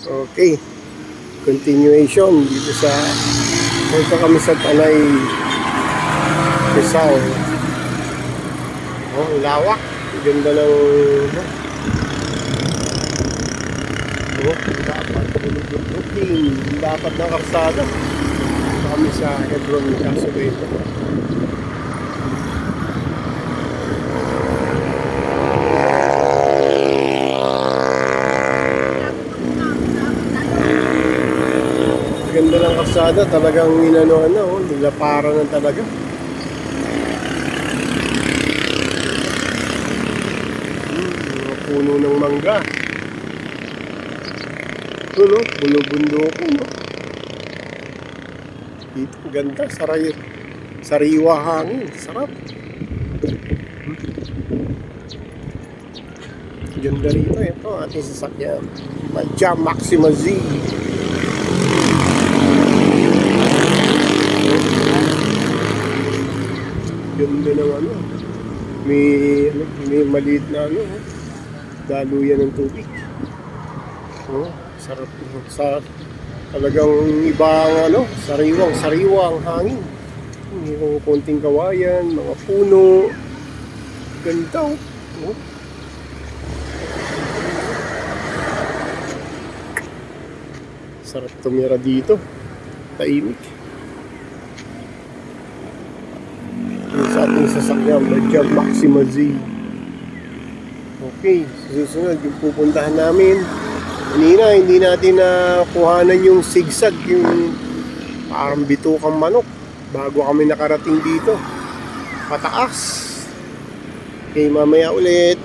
Okay, continuation dito sa punta kami sa Tanay, Rizal. Oh, lawak. Ganda ng dapat looking, dapat ng karsada. Kami sa Hebron, Casueta. Ganda ng kalsada, talagang inano-ano, nilaparan ng talaga. Mga puno ng mangga. Ito, no? Bulubundoko, no? Dito, ganda, sariwa hangin, sarap. Ganda rito, ito, ating sasakyan. Madja Maxima Z. Ganda ng ano, may maliit na ano, daluyan ng tubig. Oh, sarap sa talagang ibang ano, sariwang hangin. May konting kawayan, mga puno. Ganda. Oh. Sarap tumira dito. Tahimik. Sa ating sasakyan, Madja Maxima Z. Okay, susunod yung pupuntahan namin. Kanina hindi natin nakuhanan yung sigsag, yung parang bitukang manok bago kami nakarating dito pataas. Okay, mamaya ulit.